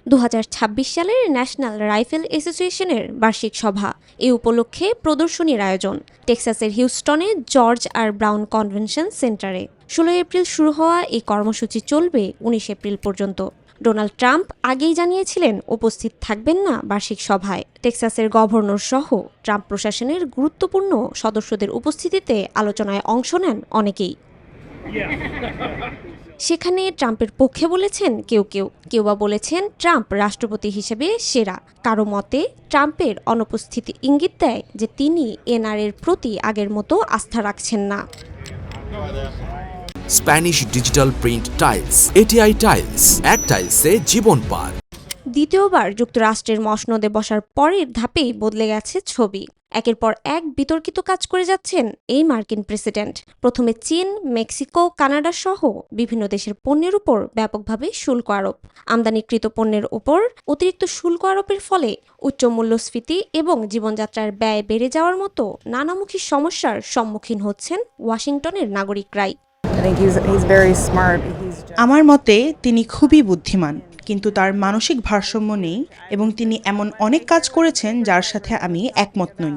2026 সালের national rifle অ্যাসোসিয়েশনের বার্ষিক সভা। এ উপলক্ষে প্রদর্শনীর আয়োজন টেক্সাসের হিউস্টনে জর্জ আর ব্রাউন কনভেনশন সেন্টারে। 16 এপ্রিল শুরু হওয়া এই কর্মসূচি চলবে 19 এপ্রিল পর্যন্ত। ডোনাল্ড ট্রাম্প আগেই জানিয়েছিলেন উপস্থিত থাকবেন না বার্ষিক সভায়। টেক্সাসের গভর্নর সহ ট্রাম্প প্রশাসনের গুরুত্বপূর্ণ সদস্যদের উপস্থিতিতে আলোচনায় অংশ নেন অনেকেই। সেখানে ট্রাম্পের পক্ষে বলেছেন কেউ বা বলেছেন ট্রাম্প রাষ্ট্রপতি হিসেবে সেরা। কারো মতে ট্রাম্পের অনুপস্থিতি ইঙ্গিত দেয় যে তিনি এনআরএর প্রতি আগের মতো আস্থা রাখছেন না। Spanish digital print tiles, ATI tiles, এক টাইলসে জীবন পার। দ্বিতীয়বার যুক্তরাষ্ট্রের মসনদে বসার পরের ধাপেই বদলে গেছে ছবি। একের পর এক বিতর্কিত কাজ করে যাচ্ছেন এই মার্কিন প্রেসিডেন্ট। প্রথমে চীন, মেক্সিকো, কানাডা সহ বিভিন্ন দেশের পণ্যের উপর ব্যাপকভাবে শুল্ক আরোপ। আমদানিকৃত পণ্যের উপর অতিরিক্ত শুল্ক আরোপের ফলে উচ্চ মূল্যস্ফীতি এবং জীবনযাত্রার ব্যয় বেড়ে যাওয়ার মতো নানামুখী সমস্যার সম্মুখীন হচ্ছেন ওয়াশিংটনের নাগরিকরাই। আমার মতে তিনি খুবই বুদ্ধিমান, কিন্তু তার মানসিক ভারসাম্য নেই এবং তিনি এমন অনেক কাজ করেছেন যার সাথে আমি একমত নই।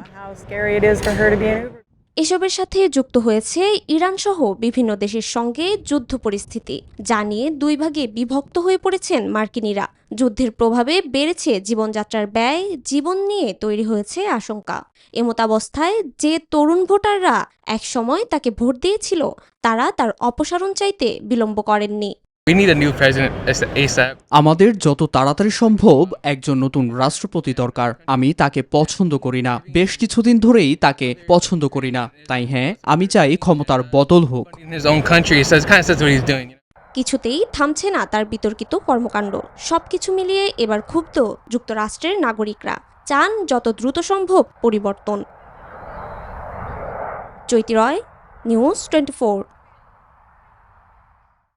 এসবের সাথে যুক্ত হয়েছে ইরান সহ বিভিন্ন দেশের সঙ্গে যুদ্ধ পরিস্থিতি, যা নিয়ে দুই ভাগে বিভক্ত হয়ে পড়েছেন মার্কিনিরা। যুদ্ধের প্রভাবে বেড়েছে জীবনযাত্রার ব্যয়, জীবন নিয়ে তৈরি হয়েছে আশঙ্কা। এমতাবস্থায় যে তরুণ ভোটাররা একসময় তাকে ভোট দিয়েছিল, তারা তার অপসারণ চাইতে বিলম্ব করেননি। আমাদের যত তাড়াতাড়ি সম্ভব একজন নতুন রাষ্ট্রপতি দরকার। আমি তাকে পছন্দ করি না, বেশ কিছুদিন ধরেই তাকে পছন্দ করি না। তাই হ্যাঁ, আমি চাই ক্ষমতার বদল হোক। কিছুতেই থামছে না তার বিতর্কিত কর্মকাণ্ড। সবকিছু মিলিয়ে এবার ক্ষুব্ধ যুক্তরাষ্ট্রের নাগরিকরা, চান যত দ্রুত সম্ভব পরিবর্তন। চৈতি রয়, নিউজ 24।